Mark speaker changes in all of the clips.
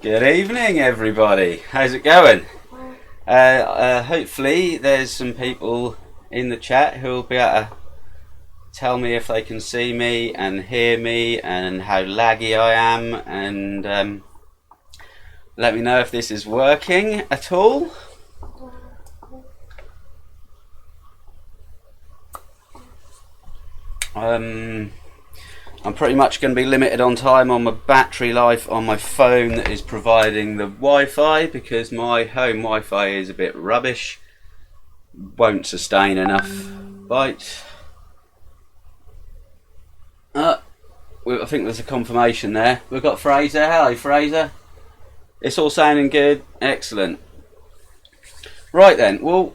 Speaker 1: Good evening, everybody. How's it going? Hopefully there's some people in the chat who will be able to tell me if they can see me and hear me and how laggy I am, and let me know if this is working at all. I'm pretty much going to be limited on time on my battery life on my phone that is providing the Wi-Fi, because my home Wi-Fi is a bit rubbish, won't sustain enough bytes. I think there's a confirmation there. We've got Fraser. Hello, Fraser. It's all sounding good. Excellent. Right then, well,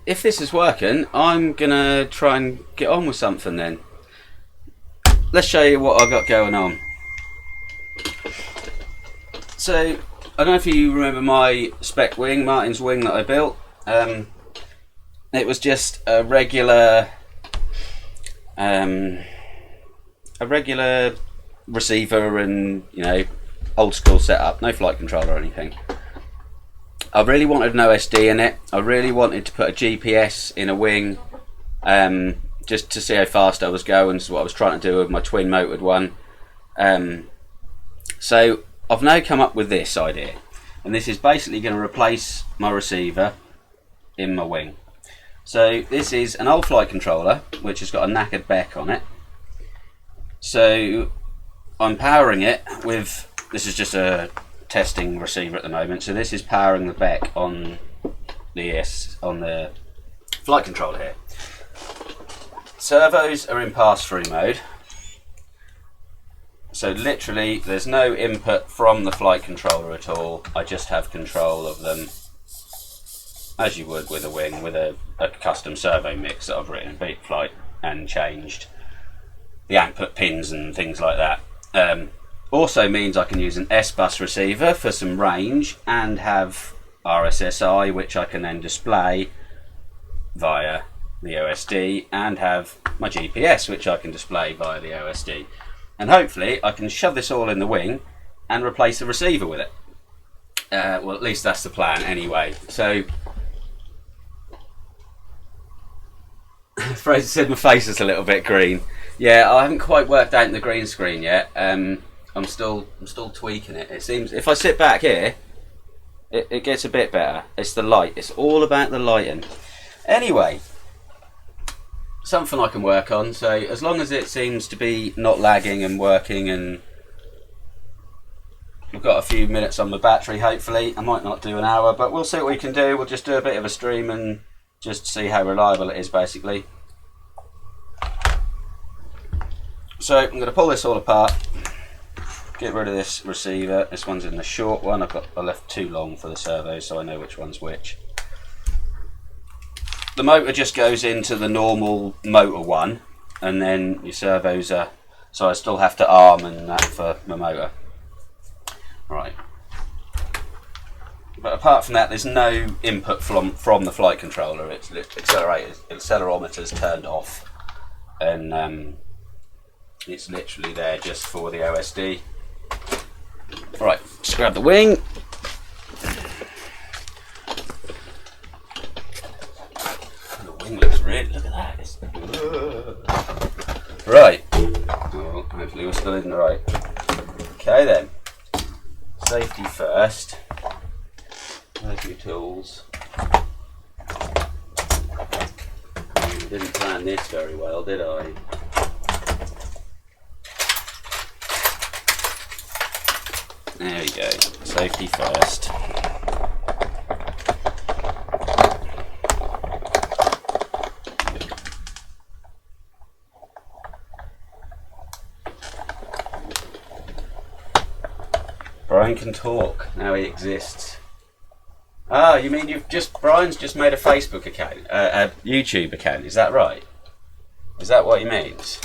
Speaker 1: if this is working, I'm going to try and get on with something then. Let's show you what I've got going on. So, I don't know if you remember my spec wing, Martin's wing that I built. It was just a regular receiver and, you know, old school setup, no flight controller or anything. I really wanted an OSD in it. I really wanted to put a GPS in a wing, just to see how fast I was going. This is what I was trying to do with my twin motored one. So I've now come up with this idea, and this is basically going to replace my receiver in my wing. So this is an old flight controller which has got a knackered beck on it. So I'm powering it with, this is just a testing receiver at the moment, so this is powering the beck on the flight controller here. Servos are in pass-through mode, so literally there's no input from the flight controller at all. I just have control of them as you would with a wing, with a custom servo mix that I've written in betaflight and changed the output pins and things like that. Also means I can use an S-bus receiver for some range and have RSSI, which I can then display via the OSD, and have my GPS, which I can display via the OSD. And hopefully I can shove this all in the wing and replace the receiver with it. Well, at least that's the plan anyway. So Fraser said my face is a little bit green. Yeah, I haven't quite worked out in the green screen yet. I'm still tweaking it. It seems if I sit back here, it gets a bit better. It's the light. It's all about the lighting. Anyway, something I can work on. So as long as it seems to be not lagging and working, and we've got a few minutes on the battery, hopefully. I might not do an hour, but we'll see what we can do. We'll just do a bit of a stream and just see how reliable it is, basically. So I'm going to pull this all apart, get rid of this receiver. This one's in the short one. I left too long for the servo, so I know which one's which. The motor just goes into the normal motor one, and then your servos are, so I still have to arm and that for my motor. Right. But apart from that, there's no input from the flight controller. It's accelerometer's turned off, and it's literally there just for the OSD. Right, just grab the wing. The wing looks really, look at that. Right. Well, hopefully we're still in the right. Okay then. Safety first. There's your tools. Didn't plan this very well, did I? There we go. Safety first. Brian can talk. Now he exists. Ah, you mean Brian's just made a Facebook account, a YouTube account, is that right? Is that what he means?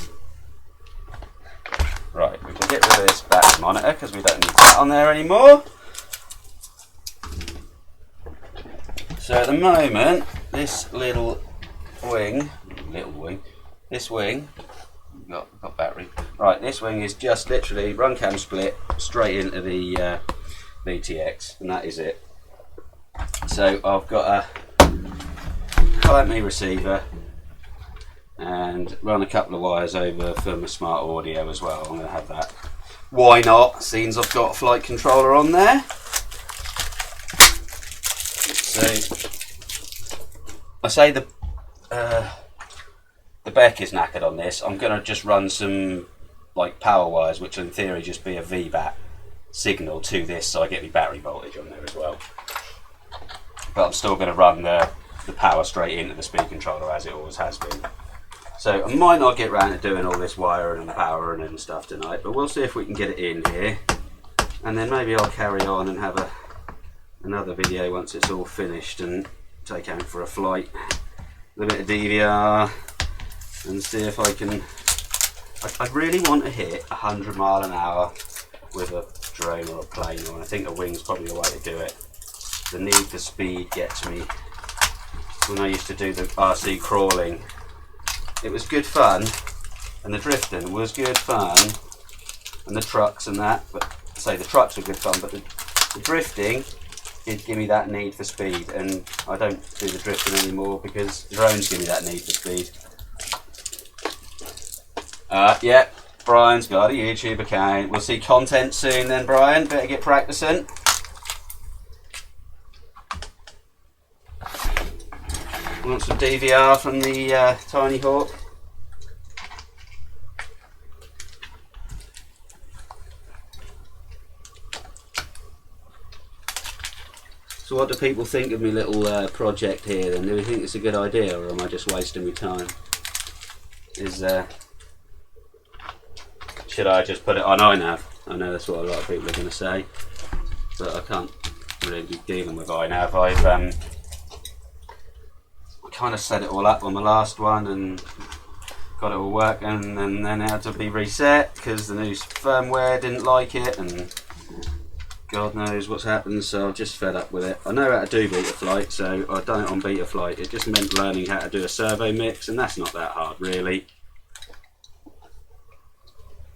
Speaker 1: Right, we can get rid of this back monitor because we don't need that on there anymore. So at the moment, this this wing got battery. Right, this wing is just literally run cam split straight into the VTX, and that is it. So I've got a clamp me receiver and run a couple of wires over for my smart audio as well. I'm going to have that. Why not? Seems I've got a flight controller on there. So I say the back is knackered on this. I'm going to just run some like power wires, which in theory just be a VBAT signal to this, so I get my battery voltage on there as well. But I'm still going to run the power straight into the speed controller as it always has been. So I might not get round to doing all this wiring and powering and stuff tonight, but we'll see if we can get it in here, and then maybe I'll carry on and have another video once it's all finished and take out for a flight, a bit of DVR, and see if I can. I really want to hit 100 mile an hour with a drone or a plane, and I think a wing's probably the way to do it. The need for speed gets me. When I used to do the RC crawling, it was good fun, and the drifting was good fun, and the trucks and that, but say the trucks were good fun, but the drifting did give me that need for speed, and I don't do the drifting anymore because the drones give me that need for speed. Yeah, Brian's got a YouTube account. We'll see content soon then, Brian. Better get practicing. Want some DVR from the Tiny Hawk? So what do people think of my little project here then? Do they think it's a good idea, or am I just wasting my time? Should I just put it on iNav? I know that's what a lot of people are going to say, but I can't really be dealing with iNav. I've kind of set it all up on the last one and got it all working, and then it had to be reset because the new firmware didn't like it, and God knows what's happened, so I've just fed up with it. I know how to do betaflight, so I've done it on betaflight. It just meant learning how to do a servo mix, and that's not that hard really.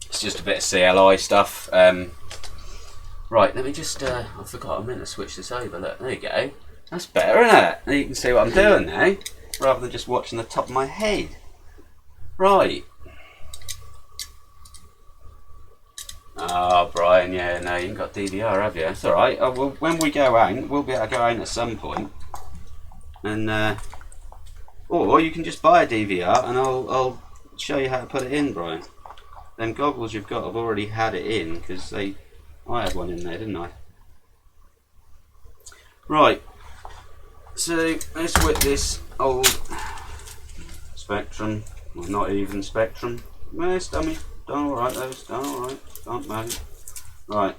Speaker 1: It's just a bit of CLI stuff. Right, let me just, I forgot I meant to switch this over. Look, there you go. That's better, isn't it? Now you can see what I'm doing now, rather than just watching the top of my head. Right. Oh, Brian, yeah, no, you haven't got DVR, have you? It's alright. Well, when we go out, we'll be able to go out at some point. And, or you can just buy a DVR and I'll show you how to put it in, Brian. Them goggles you've got, I've already had it in, because I had one in there, didn't I? Right. So, let's whip this old Spectrum, well, not even Spectrum. No, it's done alright, those, done alright, can't moan. Right.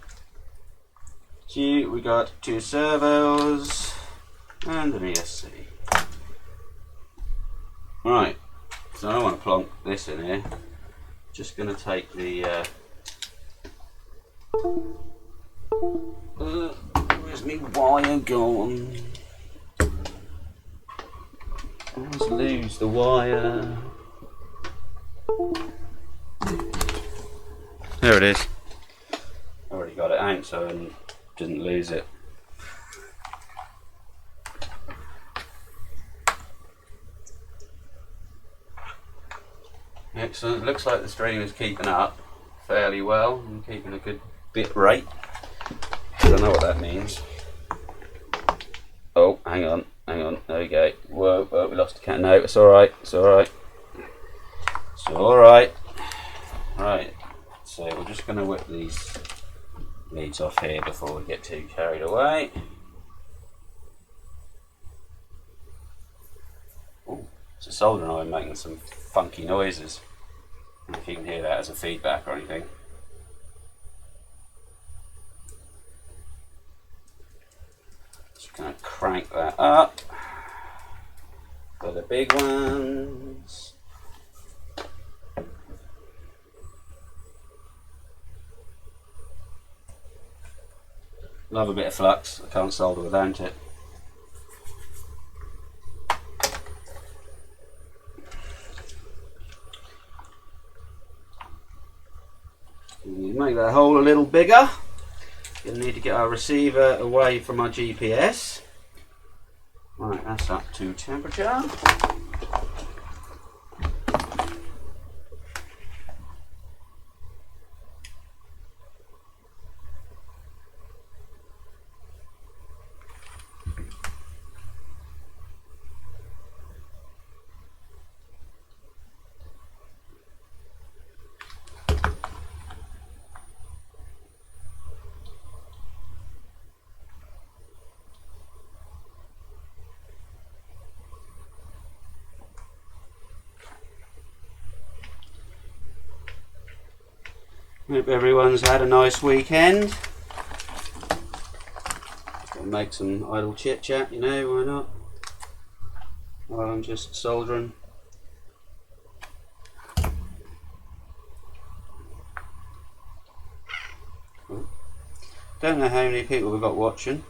Speaker 1: Here we got 2 servos and an ESC. Right, so I want to plonk this in here. Just going to take the where's my wire gone? I always lose the wire. There it is. I already got it out, so I didn't lose it. Excellent. Looks like the stream is keeping up fairly well and keeping a good bit rate. I don't know what that means. Oh, hang on. There we go. Whoa, we lost the cat. No, it's alright. It's alright. It's alright. Right. So we're just going to whip these leads off here before we get too carried away. Oh, it's a soldering iron making some funky noises. I don't know if you can hear that as a feedback or anything. Just going to crank that up for the big ones. Love a bit of flux, I can't solder without it. Make that hole a little bigger. You'll need to get our receiver away from our GPS. Right, that's up to temperature. Hope everyone's had a nice weekend. Gotta make some idle chit chat, you know, why not? While I'm just soldering. Don't know how many people we've got watching.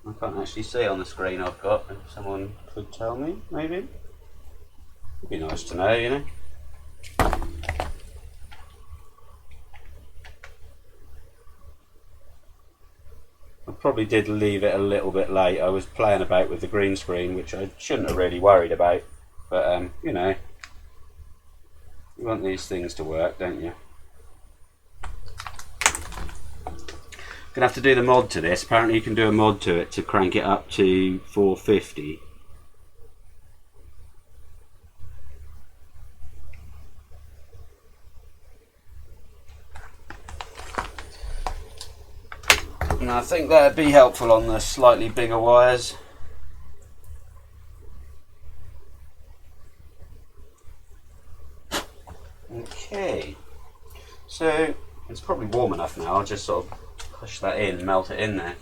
Speaker 1: I can't actually see on the screen I've got. If someone could tell me, maybe. It'd be nice to know, you know. I probably did leave it a little bit late. I was playing about with the green screen, which I shouldn't have really worried about. But, you know, you want these things to work, don't you? Gonna have to do the mod to this. Apparently you can do a mod to it to crank it up to 450. And I think that'd be helpful on the slightly bigger wires. Okay, so it's probably warm enough now. I'll just sort of push that in, melt it in there.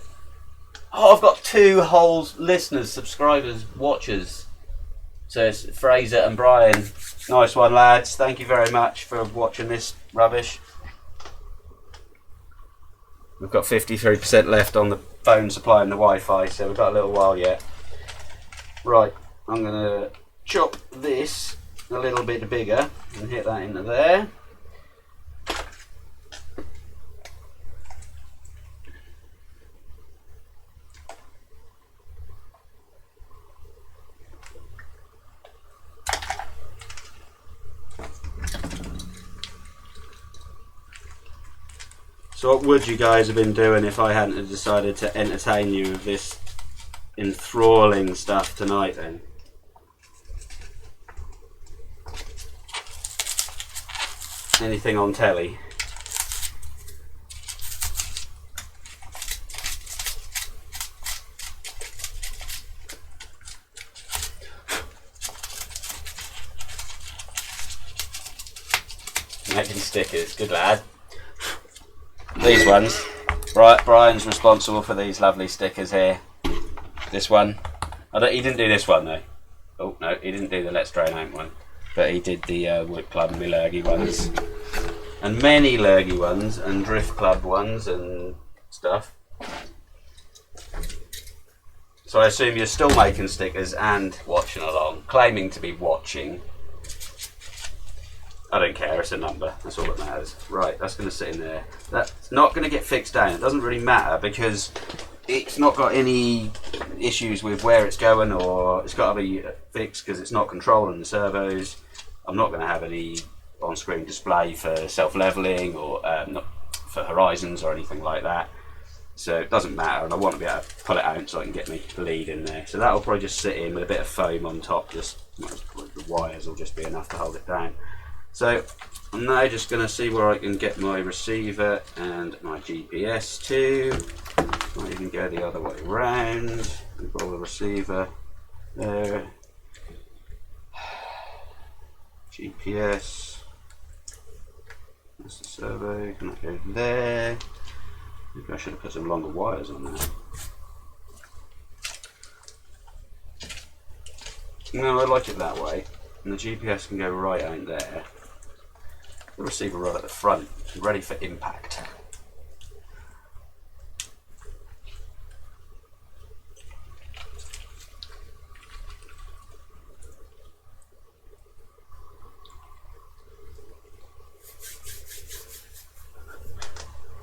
Speaker 1: Oh, I've got 2 whole listeners, subscribers, watchers. So it's Fraser and Brian. Nice one, lads. Thank you very much for watching this rubbish. We've got 53% left on the phone supply and the Wi-Fi, so we've got a little while yet. Right, I'm going to chop this a little bit bigger and hit that into there. So what would you guys have been doing if I hadn't decided to entertain you with this enthralling stuff tonight then? Anything on telly? Making stickers, good lad. These ones, Brian's responsible for these lovely stickers here. This one, he didn't do this one though. Oh no, he didn't do the Let's Drain Out one, but he did the Wood Club and lurgy ones, and many lurgy ones, and Drift Club ones and stuff. So I assume you're still making stickers and watching along, claiming to be watching. I don't care, it's a number, that's all that matters. Right, that's going to sit in there. That's not going to get fixed down. It doesn't really matter because it's not got any issues with where it's going, or it's got to be fixed because it's not controlling the servos. I'm not going to have any on-screen display for self-leveling or not for horizons or anything like that. So it doesn't matter, and I want to be able to pull it out so I can get my lead in there. So that'll probably just sit in with a bit of foam on top. Just the wires will just be enough to hold it down. So I'm now just going to see where I can get my receiver and my GPS to. Might even go the other way around. Control the receiver there. GPS. That's the servo. Can I go there? Maybe I should have put some longer wires on there. No, I like it that way. And the GPS can go right out there. The receiver right at the front, ready for impact.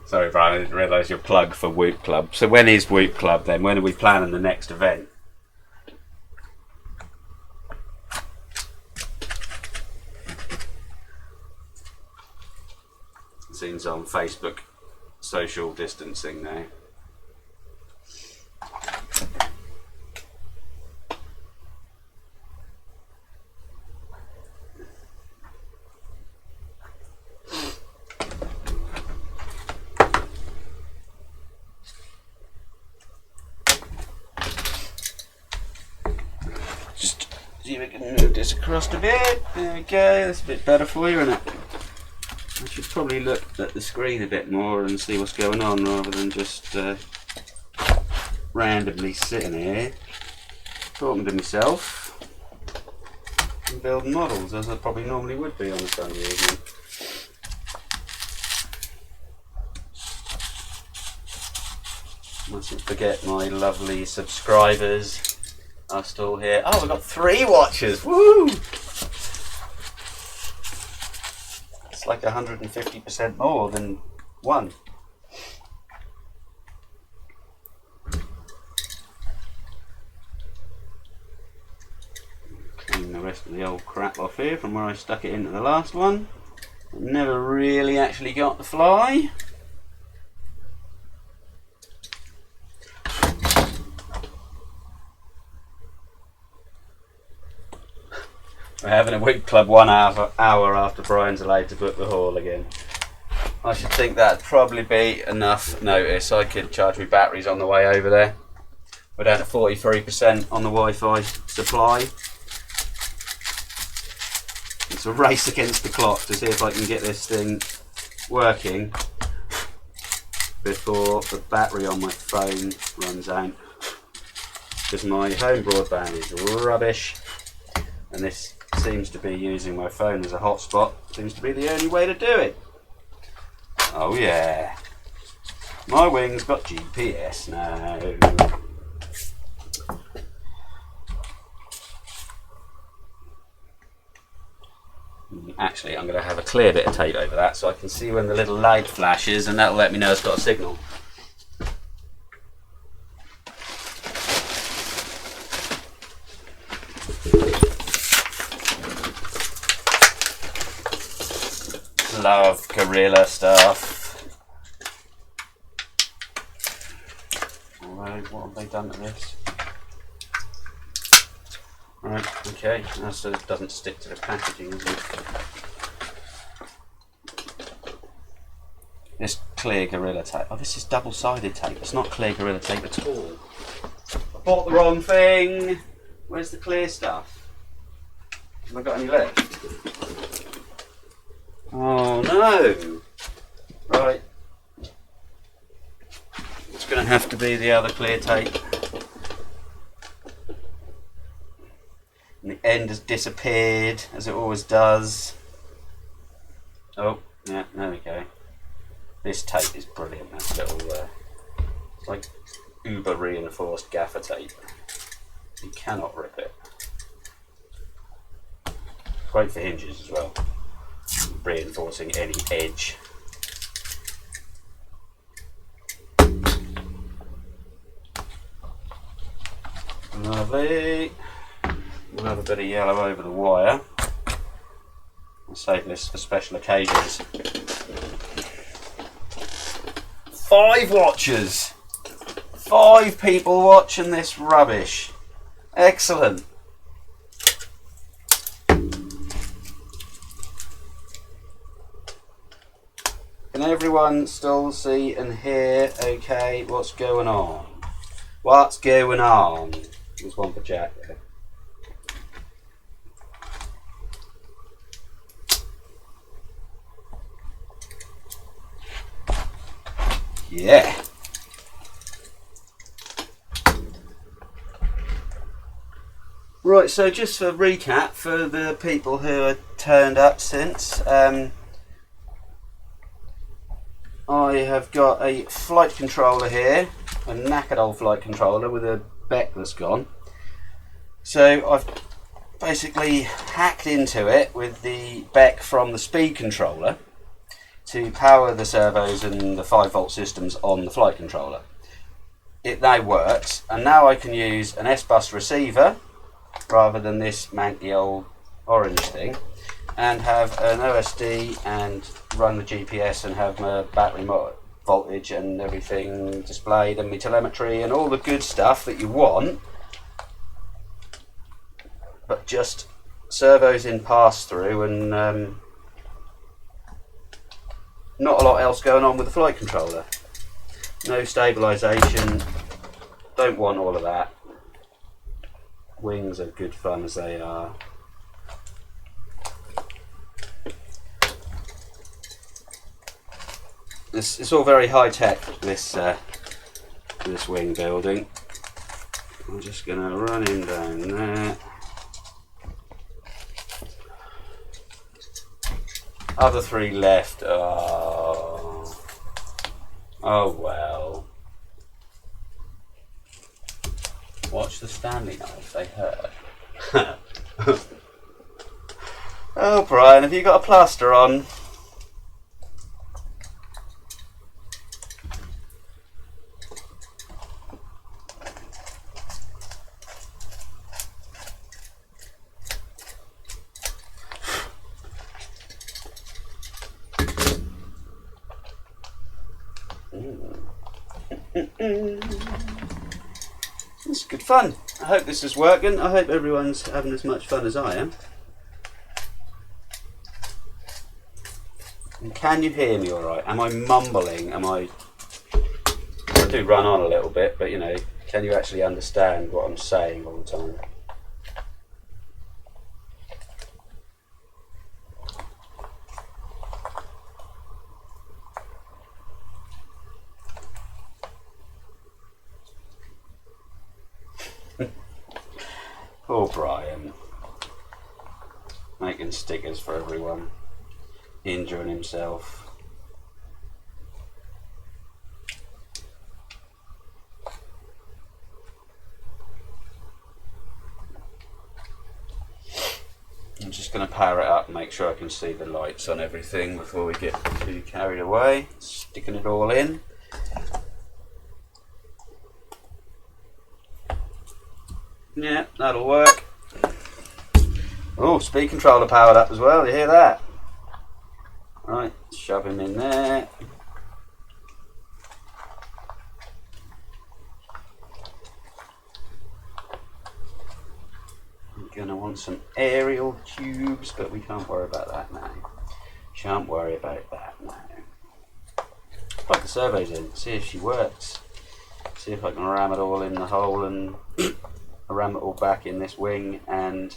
Speaker 1: Sorry, Brian, I didn't realise your plug for Whoop Club. So when is Whoop Club then? When are we planning the next event? It seems on Facebook social distancing now. Just see if we can move this across a bit. There we go, that's a bit better for you, isn't it? I should probably look at the screen a bit more and see what's going on rather than just randomly sitting here talking to myself and building models as I probably normally would be on a Sunday evening. Mustn't forget my lovely subscribers are still here. Oh, we've got 3 watchers! Woo! It's like 150% more than 1. Clean the rest of the old crap off here from where I stuck it into the last one. Never really actually got the fly. We're having a Whoop Club 1 hour after Brian's allowed to book the hall again. I should think that'd probably be enough notice. I could charge my batteries on the way over there. We're down to 43% on the Wi-Fi supply. It's a race against the clock to see if I can get this thing working before the battery on my phone runs out. Because my home broadband is rubbish, and this seems to be using my phone as a hotspot. Seems to be the only way to do it. Oh yeah. My wing's got GPS now. Actually, I'm going to have a clear bit of tape over that so I can see when the little light flashes, and that'll let me know it's got a signal. Love gorilla stuff. Alright, what have they done to this? Right, okay, so it doesn't stick to the packaging, is it? This clear gorilla tape. Oh, this is double-sided tape. It's not clear gorilla tape at all. I bought the wrong thing. Where's the clear stuff? Have I got any left? Oh no! Right. It's going to have to be the other clear tape. And the end has disappeared, as it always does. Oh, yeah, there we go. This tape is brilliant. That little, it's like uber reinforced gaffer tape. You cannot rip it. Great for hinges as well. Reinforcing any edge. Lovely. We'll have a bit of yellow over the wire. I'll save this for special occasions. 5 watchers! 5 people watching this rubbish. Excellent. Can everyone still see and hear okay what's going on? What's going on? There's one for Jack there. Yeah. Right, so just for recap for the people who have turned up since, I have got a flight controller here, a knackered old flight controller with a beck that's gone. So I've basically hacked into it with the beck from the speed controller. to power the servos and the 5-volt systems on the flight controller. It now works, and now I can use an S-bus receiver rather than this manky old orange thing, and have an OSD and run the GPS and have my battery voltage and everything displayed and my telemetry and all the good stuff that you want, but just servos in pass-through and not a lot else going on with the flight controller. No stabilisation, don't want all of that. Wings are good fun as they are. It's all very high tech, this wing building. I'm just going to run him down there. Other 3 left. Oh well. Watch the Stanley knife, they hurt. Oh, Brian, have you got a plaster on? It's good fun. I hope this is working. I hope everyone's having as much fun as I am. And can you hear me alright? Am I mumbling? I do run on a little bit, but you know, can you actually understand what I'm saying all the time? Poor Brian, making stickers for everyone, injuring himself. I'm just going to power it up and make sure I can see the lights on everything before we get too carried away, sticking it all in. Yeah, that'll work. Oh, speed controller powered up as well, you hear that? Right, shove him in there. I'm going to want some aerial tubes, but we can't worry about that now. Shan't worry about that now. Plug the servos in, see if she works. See if I can ram it all in the hole and ram it all back in this wing and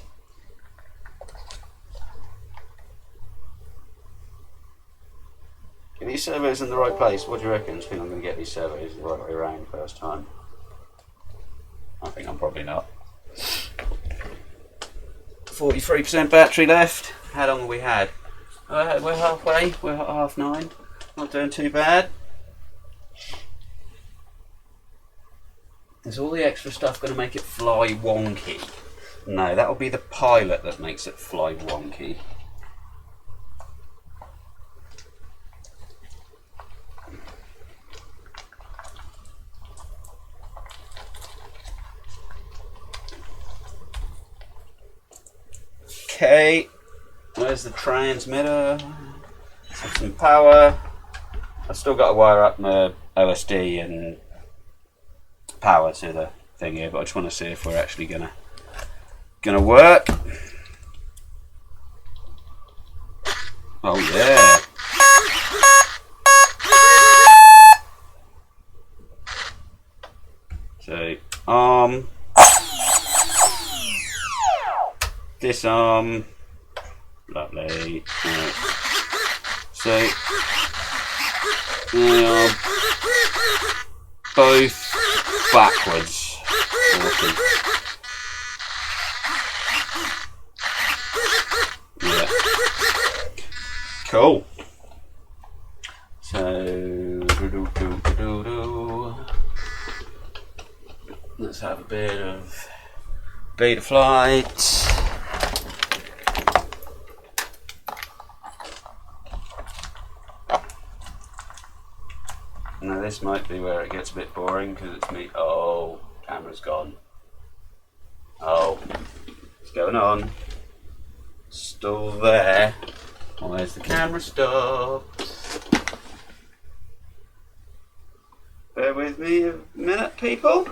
Speaker 1: get these servos in the right place. What do you reckon? Do you think I'm going to get these servos the right way around first time? I think I'm probably not. 43% battery left. How long have we had? We're halfway. We're at 9:30. Not doing too bad. Is all the extra stuff going to make it fly wonky? No, that'll be the pilot that makes it fly wonky. Okay, where's the transmitter? Let's have some power. I've still got to wire up my OSD and power to the thing here, but I just want to see if we're actually gonna work. Oh yeah. So arm, disarm, lovely. Right. So they are both backwards. Awesome. Yeah. Cool. So let's have a bit of betaflight. Now this might be where it gets a bit boring because it's me. Oh, camera's gone. Oh, what's going on? Still there. Where's the camera stopped? Bear with me a minute, people.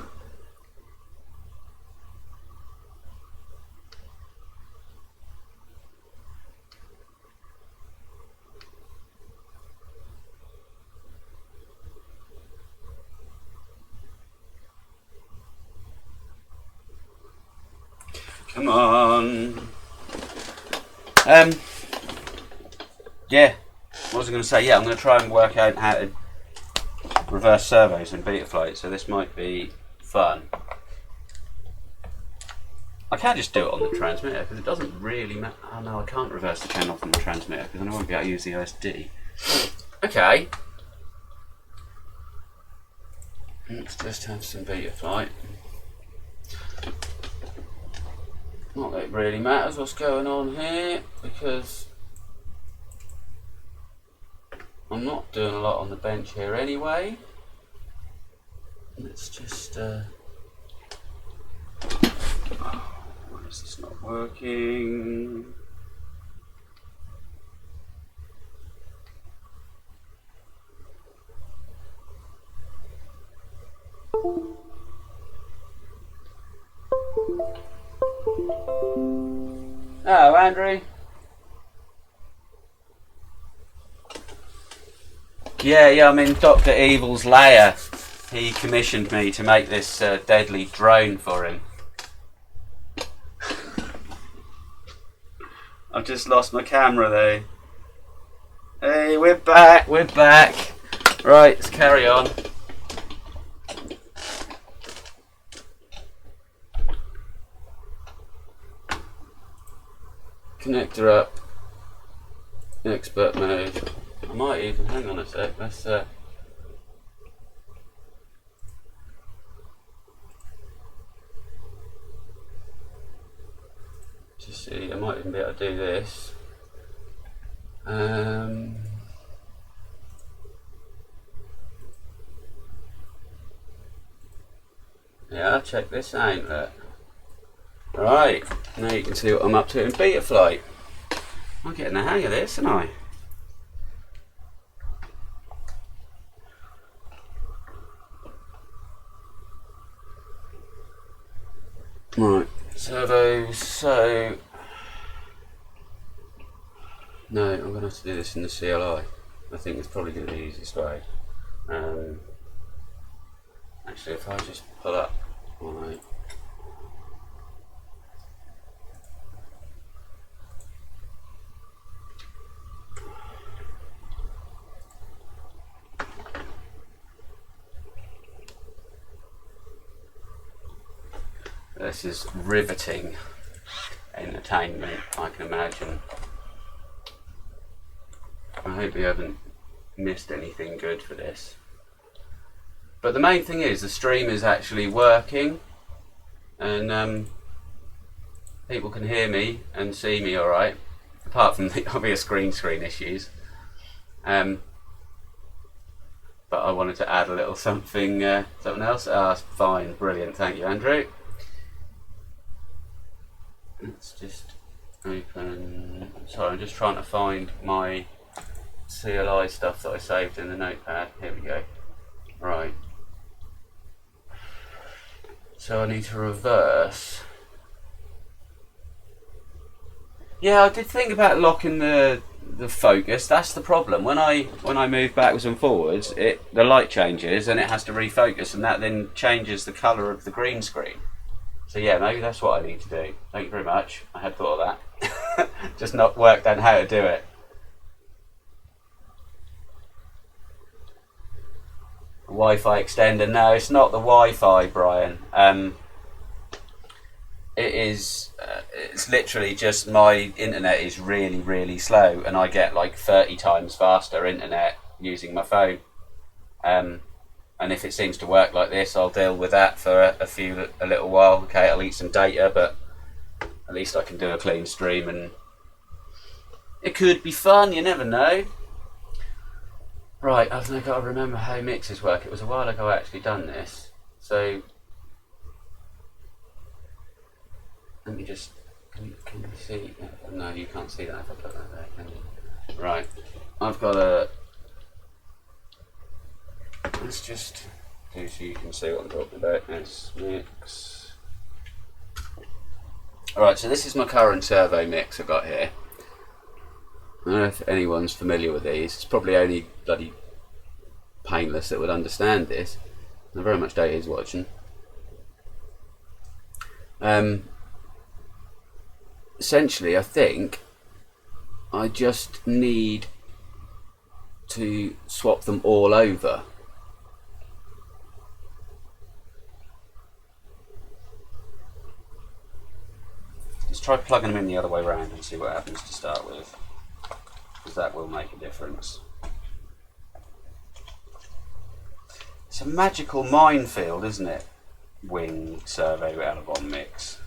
Speaker 1: Come on. Yeah, what was I going to say? Yeah, I'm going to try and work out how to reverse servos in betaflight, so this might be fun. I can just do it on the transmitter because it doesn't really matter. Oh no, I can't reverse the channel from the transmitter because then I won't be able to use the OSD. Okay. Let's just have some betaflight. Not that it really matters what's going on here because I'm not doing a lot on the bench here anyway. Let's just why is this not working? Oh, Andrew. Yeah, I'm in Dr. Evil's lair. He commissioned me to make this deadly drone for him. I've just lost my camera though. Hey, we're back. Right, let's carry on. Connector up. Expert mode. I might even, hang on a sec, let's just see, I might even be able to do this. Yeah, I'll check this out. Look. Right, now you can see what I'm up to in betaflight. I'm getting the hang of this, aren't I? Right, servos, so no, I'm going to have to do this in the CLI. I think it's probably going to be the easiest way. Actually, if I just pull up my this is riveting entertainment, I can imagine. I hope you haven't missed anything good for this. But the main thing is the stream is actually working and people can hear me and see me alright, apart from the obvious green screen issues. But I wanted to add a little something else. Fine, brilliant, thank you, Andrew. Let's just open. Sorry, I'm just trying to find my CLI stuff that I saved in the notepad. Here we go. Right. So I need to reverse. Yeah, I did think about locking the focus. That's the problem. When I move backwards and forwards, the light changes and it has to refocus, and that then changes the colour of the green screen. So yeah, maybe that's what I need to do. Thank you very much. I had thought of that. Just not worked out how to do it. Wi-Fi extender. No, it's not the Wi-Fi, Brian. It is. It's literally just my internet is really, really slow, and I get like 30 times faster internet using my phone. And if it seems to work like this, I'll deal with that for a little while. Okay, I'll eat some data, but at least I can do a clean stream, and it could be fun. You never know. Right, I've now got to remember how mixers work. It was a while ago I actually done this. So, let me just, can you see? No, you can't see that if I put that there, can you? Right, I've got a, let's just do so you can see what I'm talking about. Let's mix. Alright, so this is my current servo mix I've got here. I don't know if anyone's familiar with these. It's probably only bloody painless that would understand this. I very much doubt he's watching. Essentially, I think I just need to swap them all over. Let's try plugging them in the other way around and see what happens to start with, because that will make a difference. It's a magical minefield, isn't it? Wing, servo, elevon mix.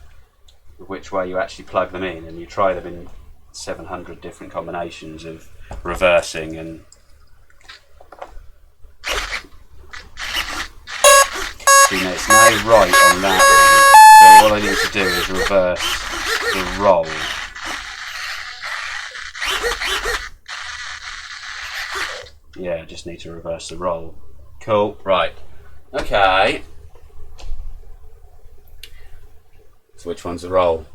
Speaker 1: Which way you actually plug them in, and you try them in 700 different combinations of reversing and. See, now it's now right on that one, so all I need to do is reverse the roll. Yeah, I just need to reverse the roll. Cool, right. Okay. So which one's the roll?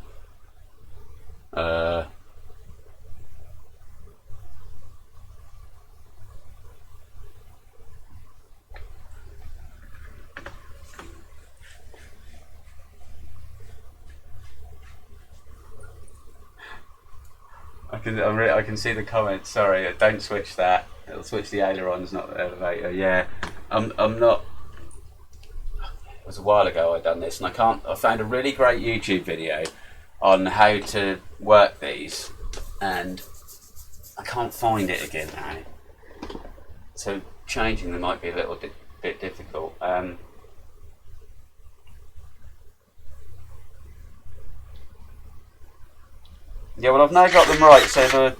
Speaker 1: I can see the comments. Sorry, don't switch that. It'll switch the ailerons, not the elevator. Yeah, I'm not. It was a while ago I done this, and I found a really great YouTube video on how to work these, and I can't find it again now. So changing them might be a little bit difficult. Yeah, well, I've now got them right, so the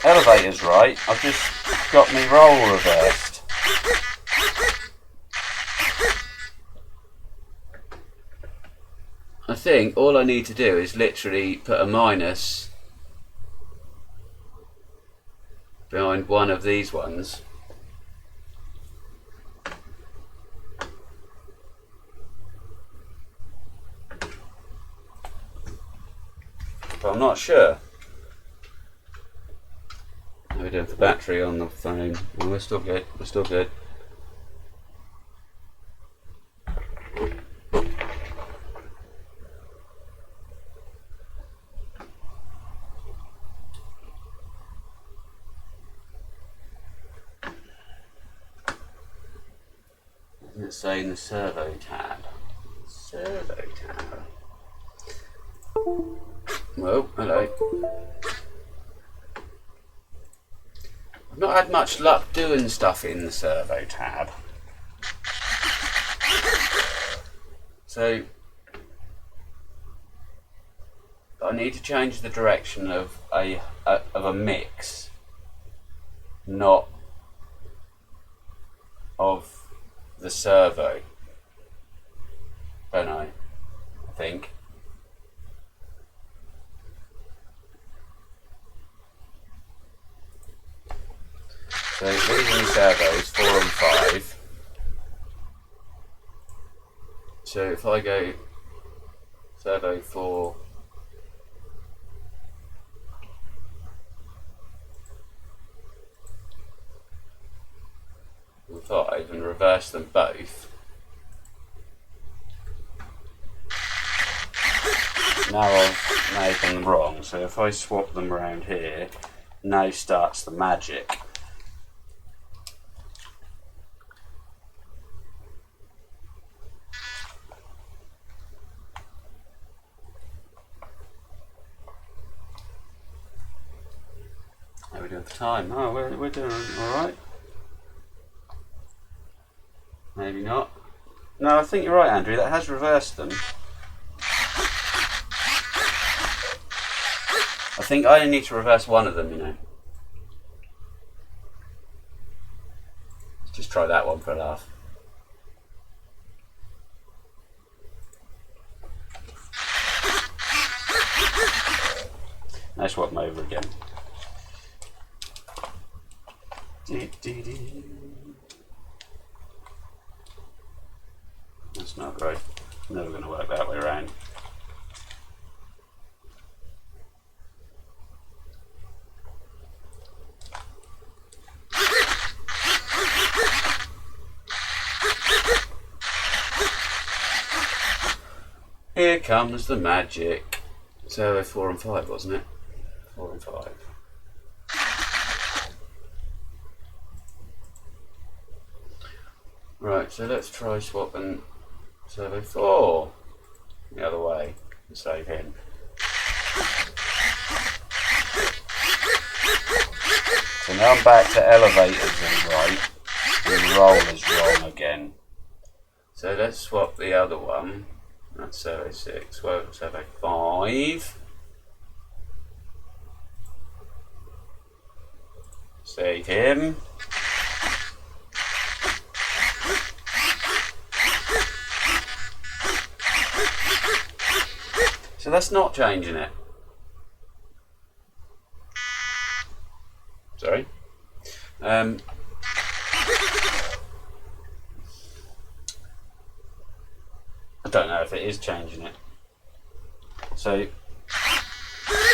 Speaker 1: elevator's right. I've just got my roll reversed. I think all I need to do is literally put a minus behind one of these ones. But I'm not sure. How are we doing for battery on the phone? Well, we're still good. We're still good. Let's say in the servo tab. Servo tab. Oh, hello. I've not had much luck doing stuff in the servo tab. So I need to change the direction of a mix, not of the servo, don't I think. So these are the servos, 4 and 5. So if I go servo 4, and 5 and reverse them both, now I've made them wrong. So if I swap them around here, now starts the magic. How are we doing for time? Oh, we're doing alright. Maybe not. No, I think you're right, Andrew. That has reversed them. I think I only need to reverse one of them, you know. Just try that one for a laugh. Now swap them over again. That's not great. Never going to work that way around. Here comes the magic. So 4 and 5, wasn't it? 4 and 5. Right, so let's try swapping servo 4 the other way and save him. So now I'm back to elevators and right, and roll is wrong again. So let's swap the other one. That's servo 6, well, servo 5. Save him. So that's not changing it. Sorry. I don't know if it is changing it. So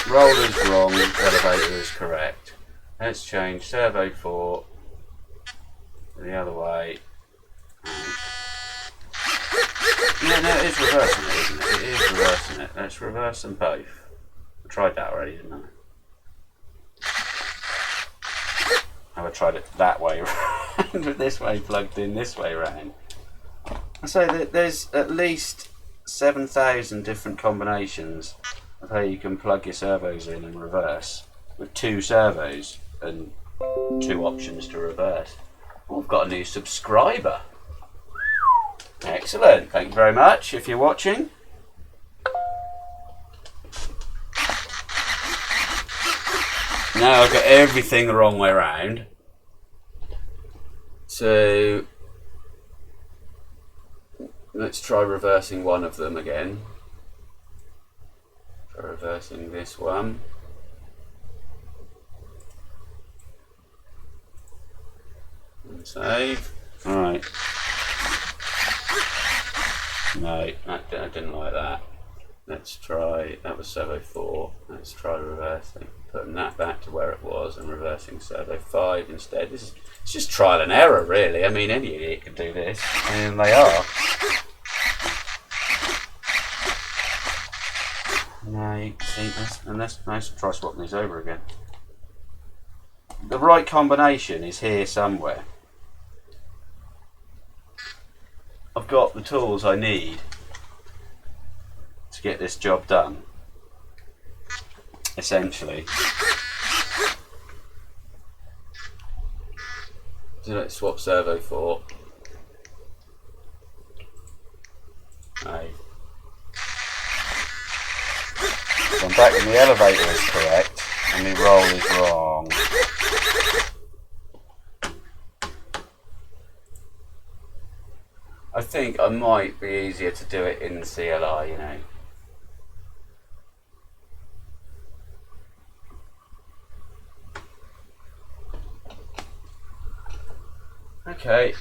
Speaker 1: roller's wrong, elevator is correct. Let's change servo 4 the other way. No, it is reversing it, isn't it? It is reversing it. Let's reverse them both. I tried that already, didn't I? I tried it that way around with this way plugged in, this way around. So there's at least 7,000 different combinations of how you can plug your servos in and reverse with 2 servos and 2 options to reverse. Oh, we've got a new subscriber. Excellent, thank you very much if you're watching. Now I've got everything the wrong way around. So let's try reversing one of them again. Try reversing this one. And save. Alright. No, I didn't like that. Let's try, that was servo 4. Let's try reversing. Putting that back to where it was and reversing servo 5 instead. It's just trial and error, really. I mean, any idiot can do this, and they are. Now you can see this, and let's try swapping these over again. The right combination is here somewhere. I've got the tools I need to get this job done, essentially. So let's swap servo 4. No. So I'm back when the elevator is correct and the roll is wrong. I think I might be easier to do it in the CLI, you know. Okay.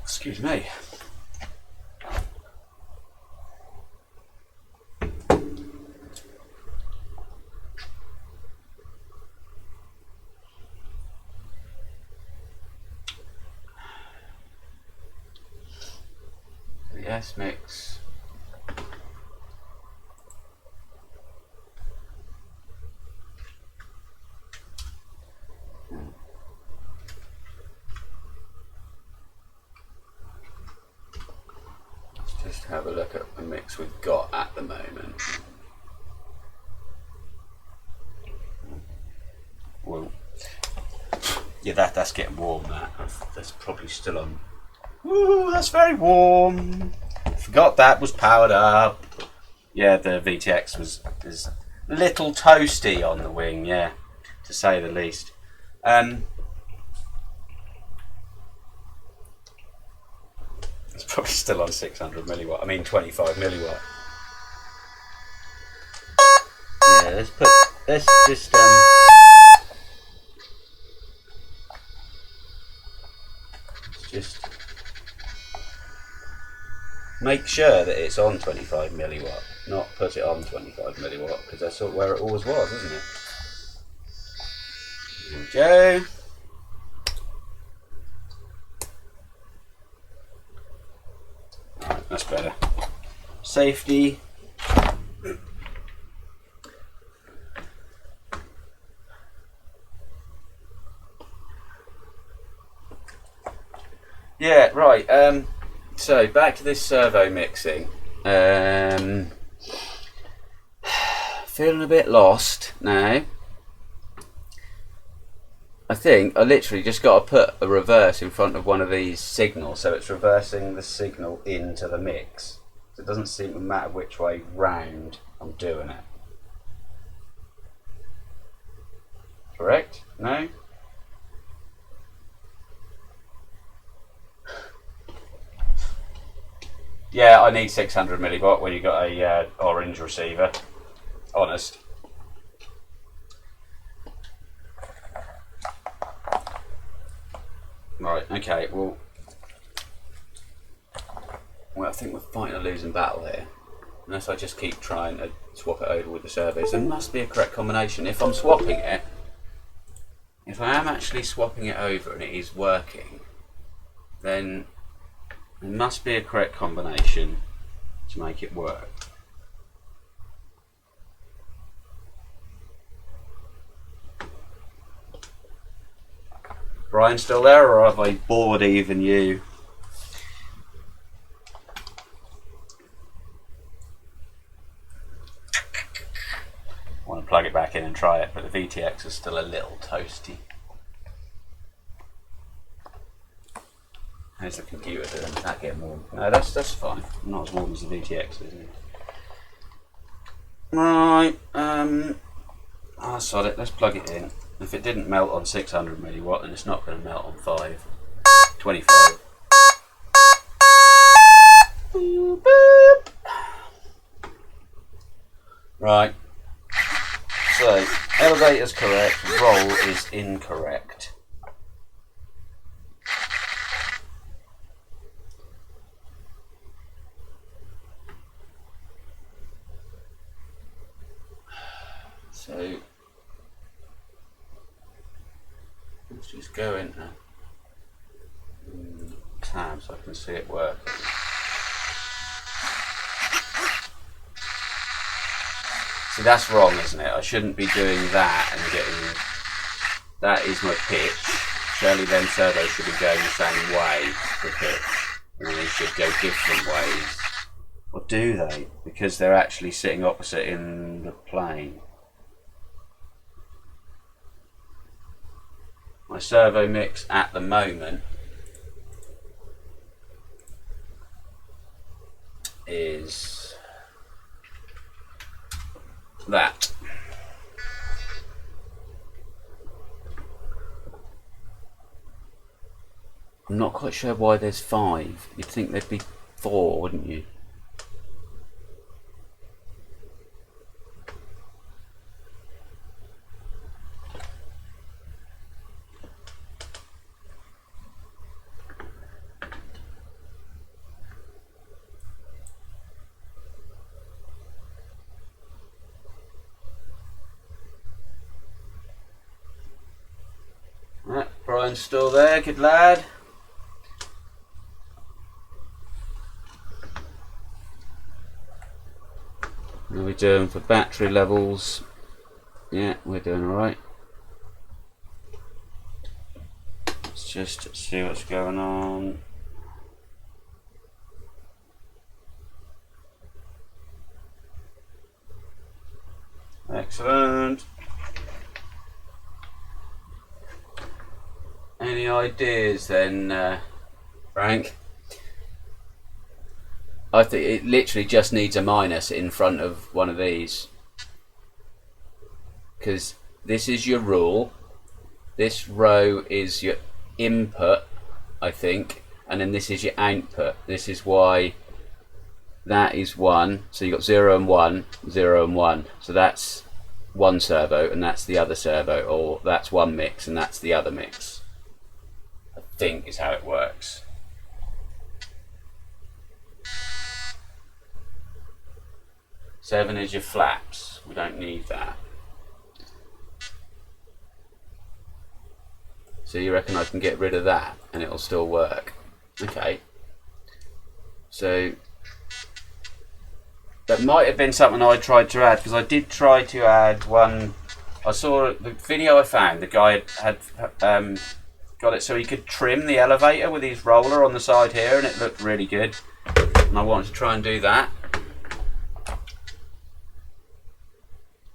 Speaker 1: Excuse me. The S mix. Just have a look at the mix we've got at the moment. Well, yeah, that's getting warm. That's probably still on. Ooh, that's very warm. Forgot that was powered up. Yeah, the VTX is a little toasty on the wing. Yeah, to say the least. It's probably still on 600 milliwatt. I mean 25 milliwatt. Yeah, let's just make sure that it's on 25 milliwatt, not put it on 25 milliwatt, because that's where it always was, isn't it? There we go. Alright, that's better. Safety. Yeah, right. So back to this servo mixing. Feeling a bit lost now. I think I literally just got to put a reverse in front of one of these signals, so it's reversing the signal into the mix. So it doesn't seem to matter which way round I'm doing it. Correct? No? Yeah, I need 600 milliwatt when you got a orange receiver. Honest. Right, okay, well, I think we're fighting a losing battle here. Unless I just keep trying to swap it over with the servos. There must be a correct combination. If I'm swapping it, if I am actually swapping it over and it is working, then there must be a correct combination to make it work. Brian still there, or have I bored even you? I want to plug it back in and try it, but the VTX is still a little toasty. How's the computer doing? Is that getting warm? No, that's fine. Not as warm as the VTX, is it? Right. Sod it. Let's plug it in. If it didn't melt on 600 milliwatt, then it's not going to melt on 25. Right. So, elevator's correct, roll is incorrect. So, let's just go into tab so I can see it work. See, that's wrong, isn't it? I shouldn't be doing that and getting... That is my pitch. Surely then servos should be going the same way for pitch. And they should go different ways. Or do they? Because they're actually sitting opposite in the plane. My servo mix at the moment is that. I'm not quite sure why there's 5. You'd think there'd be 4, wouldn't you? Right, Brian's still there, good lad. How are we doing for battery levels? Yeah, we're doing alright. Let's just see what's going on. Excellent. Any ideas then, Frank? I think it literally just needs a minus in front of one of these. Because this is your rule. This row is your input, I think. and then this is your output. This is why that is 1. So you've got 0 and 1, 0 and 1. So that's one servo and that's the other servo, or that's one mix and that's the other mix. I think is how it works. Seven is your flaps. We don't need that. So you reckon I can get rid of that and it'll still work? Okay. So that might have been something I tried to add, because I did try to add one. I saw the video I found, the guy had got it so he could trim the elevator with his roller on the side here, and it looked really good. And I wanted to try and do that.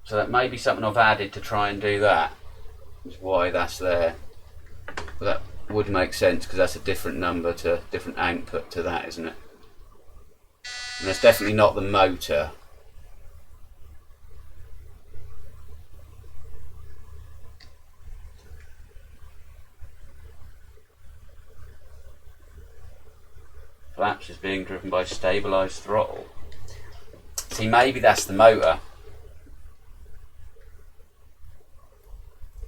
Speaker 1: So that may be something I've added to try and do that. That's why that's there. But that would make sense, because that's a different number to different output to that, isn't it? And it's definitely not the motor. Flaps is being driven by stabilised throttle. See, maybe that's the motor.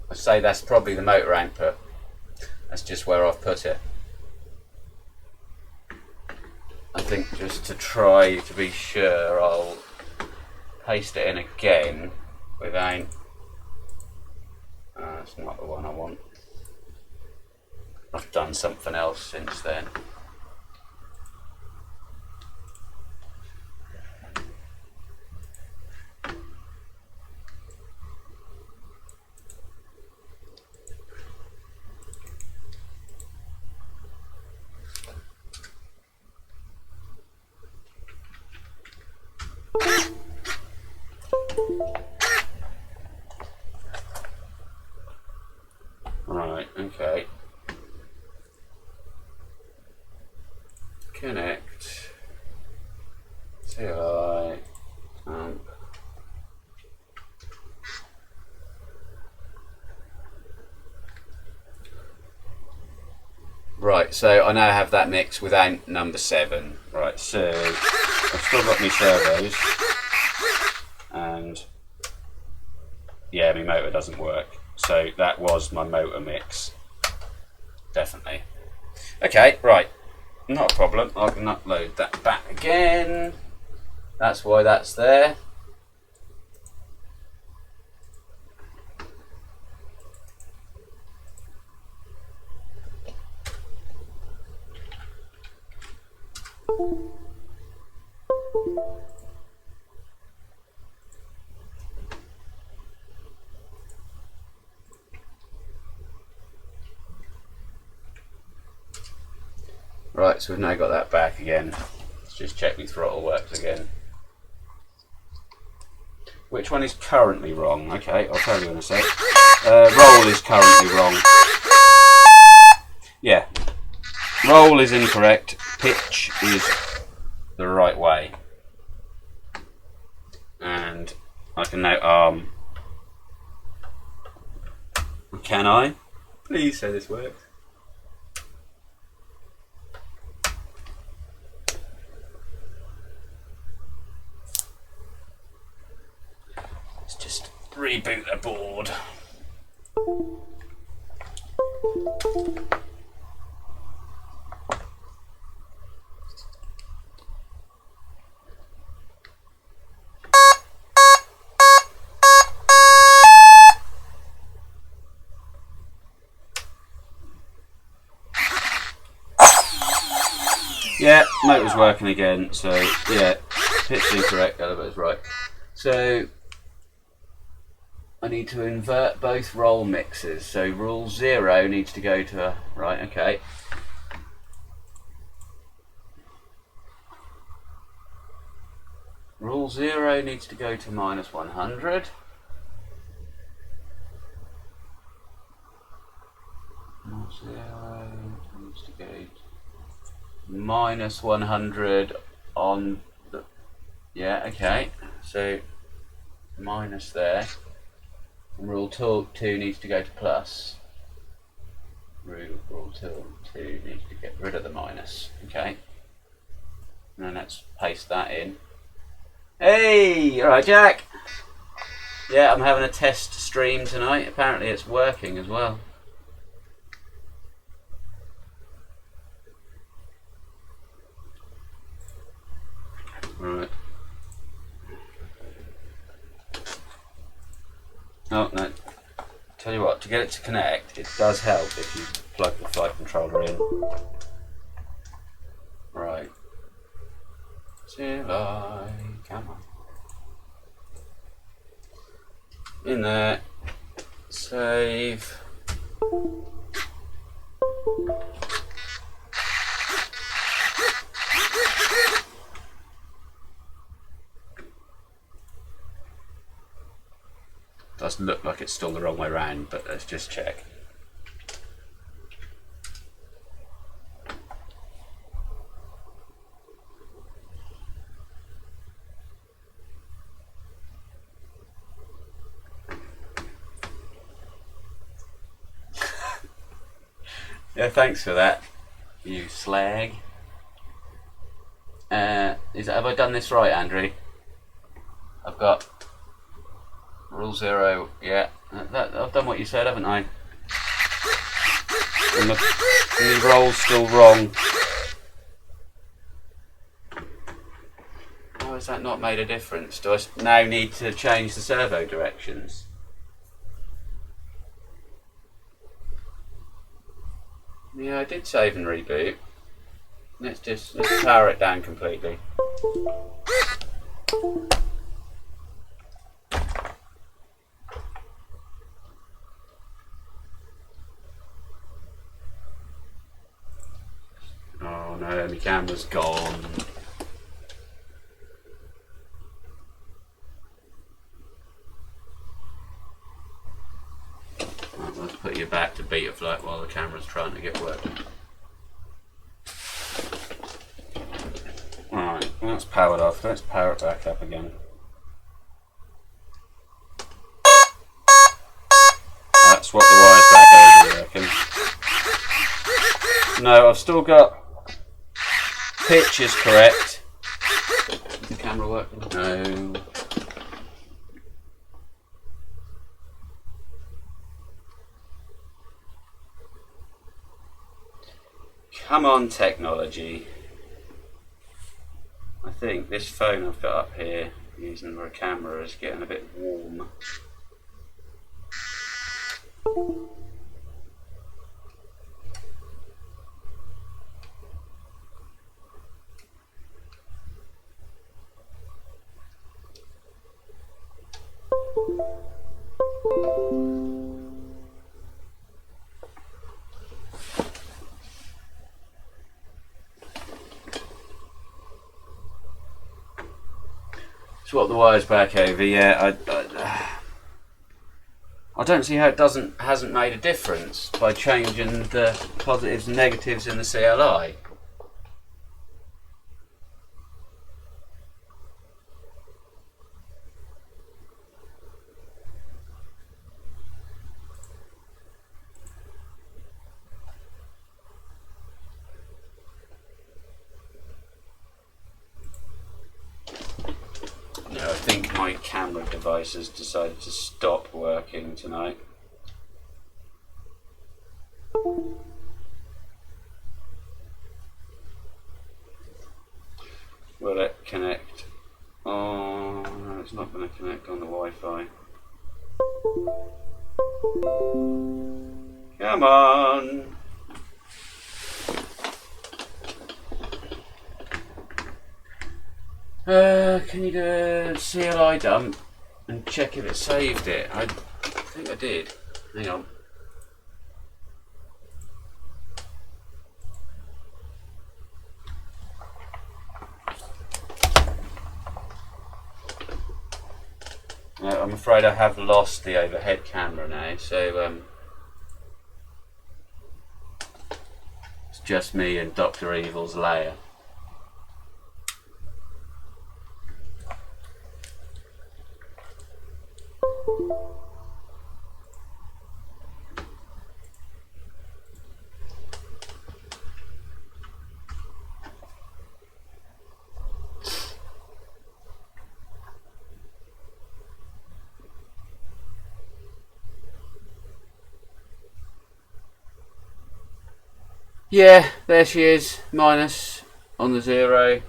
Speaker 1: I'd say that's probably the motor output. That's just where I've put it. I think just to try to be sure, I'll paste it in again without... that's not the one I want. I've done something else since then. Right, okay. Connect. CLI. Right, so I now have that mix without number 7. Right, so I've still got my servos, and yeah, my motor doesn't work. So that was my motor mix, definitely. Okay, right, not a problem. I can upload that back again. That's why that's there. Right, so we've now got that back again. Let's just check my throttle works again. Which one is currently wrong? Okay, I'll tell you in a sec. Roll is currently wrong. Yeah, roll is incorrect. Pitch is the right way. And I can now arm. Can I? Please say this works. Let's just reboot the board. Yeah, motor's working again, so yeah, pitch incorrect, elevator's right. So I need to invert both roll mixes. So rule 0 needs to go to, right, okay. Rule 0 needs to go to -100. Rule 0 needs to go to -100 on the, yeah, okay, so minus there, and rule 2 needs to go to plus. Rule 2 needs to get rid of the minus. Okay. And then let's paste that in. Hey! Alright, Jack! Yeah, I'm having a test stream tonight. Apparently it's working as well. Right. Oh, no. Tell you what, to get it to connect, it does help if you plug the flight controller in. Right. Till I... Come on. In there. Save. Does look like it's still the wrong way round, but let's just check. Yeah, thanks for that, you slag. Have I done this right, Andrew? I've got rule 0. Yeah, I've done what you said, haven't I? And the roll's still wrong. How has that not made a difference? Do I now need to change the servo directions? Yeah, I did save and reboot. Let's power it down completely. Oh no, my camera's gone. Right, let's put you back to betaflight while the camera's trying to get working. Alright, well, that's powered off. Let's power it back up again. That's what the wire's back over, I reckon. No, I've still got pitch is correct. Is the camera working? No. Come on, technology. I think this phone I've got up here, using for a camera, is getting a bit warm. Swap the wires back over. Yeah, I don't see how it hasn't made a difference by changing the positives and negatives in the CLI. No, I think my camera device has decided to stop working tonight. Will it connect? Oh, no, it's not going to connect on the Wi-Fi. Come on! Can you do a CLI dump and check if it saved it? I think I did. Hang on. I'm afraid I have lost the overhead camera now, so it's just me and Dr. Evil's lair. Yeah, there she is, minus on the 0.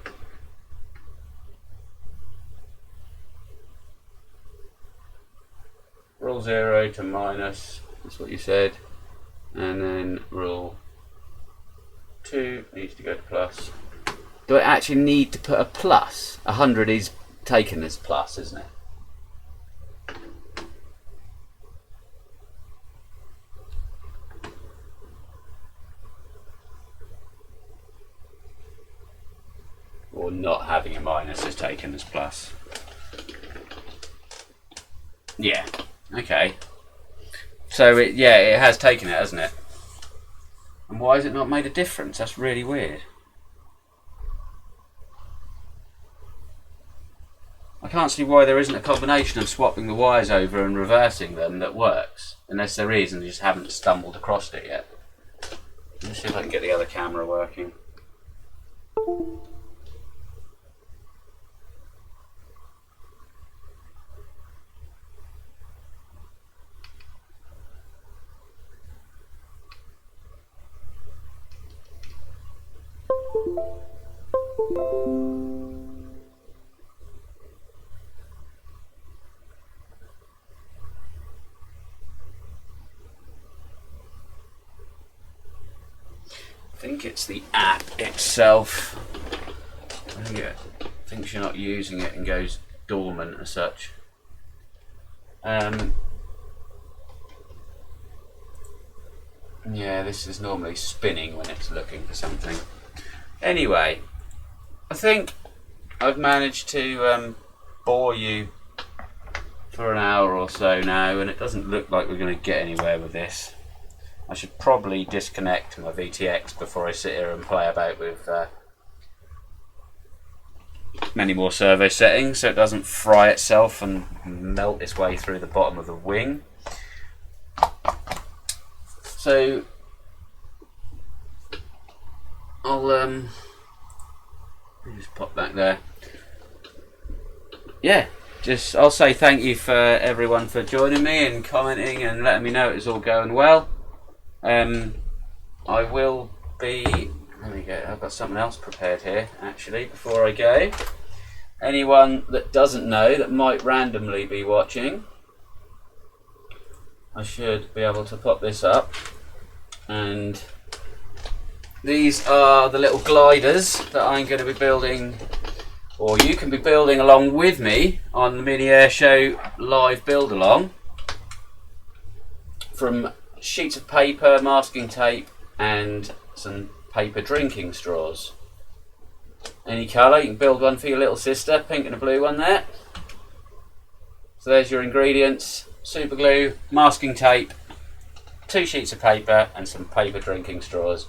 Speaker 1: Rule 0 to minus, that's what you said. And then rule 2 needs to go to plus. Do I actually need to put a plus? 100 is taken as plus, isn't it? Or not having a minus is taken as plus. Yeah, okay. So it has taken it, hasn't it? And why has it not made a difference? That's really weird. I can't see why there isn't a combination of swapping the wires over and reversing them that works. Unless there is and you just haven't stumbled across it yet. Let's see if I can get the other camera working. I think it's the app itself. I think it thinks you're not using it and goes dormant as such. Yeah, this is normally spinning when it's looking for something. Anyway, I think I've managed to bore you for an hour or so now, and it doesn't look like we're going to get anywhere with this. I should probably disconnect my VTX before I sit here and play about with many more servo settings so it doesn't fry itself and melt its way through the bottom of the wing. So I'll just pop back there. Yeah, I'll say thank you for everyone for joining me and commenting and letting me know it's all going well. I will be, there we go, I've got something else prepared here actually before I go. Anyone that doesn't know, that might randomly be watching, I should be able to pop this up, and these are the little gliders that I'm going to be building, or you can be building along with me on the Mini Air Show live build along, from sheets of paper, masking tape and some paper drinking straws. Any colour, you can build one for your little sister, pink and a blue one there. So there's your ingredients: super glue, masking tape, 2 sheets of paper and some paper drinking straws.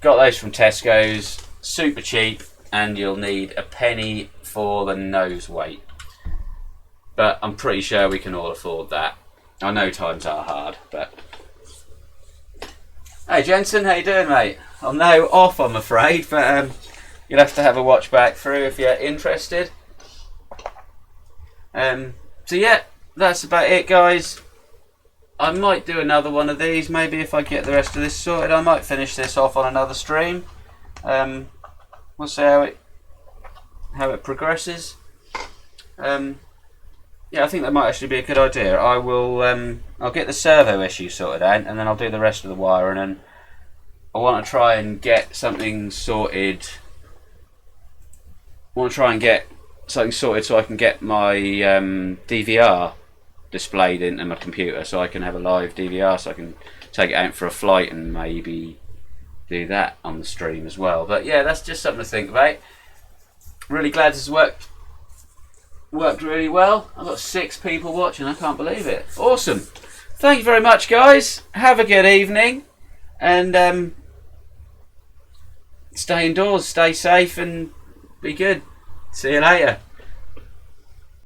Speaker 1: Got those from Tesco's, super cheap, and you'll need a penny for the nose weight. But I'm pretty sure we can all afford that. I know times are hard, but... Hey Jensen, how you doing, mate? I'm now off, I'm afraid, but you'll have to have a watch back through if you're interested. So yeah, that's about it, guys. I might do another one of these, maybe if I get the rest of this sorted. I might finish this off on another stream. We'll see how it progresses. Yeah, I think that might actually be a good idea. I will. I'll get the servo issue sorted out, and then I'll do the rest of the wiring. And I want to try and get something sorted. I want to try and get something sorted so I can get my DVR displayed into my computer, so I can have a live DVR, so I can take it out for a flight and maybe do that on the stream as well. But yeah, that's just something to think about. Really glad this worked really well. I've got 6 people watching, I can't believe it. Awesome. Thank you very much, guys. Have a good evening, and stay indoors, stay safe, and be good. See you later.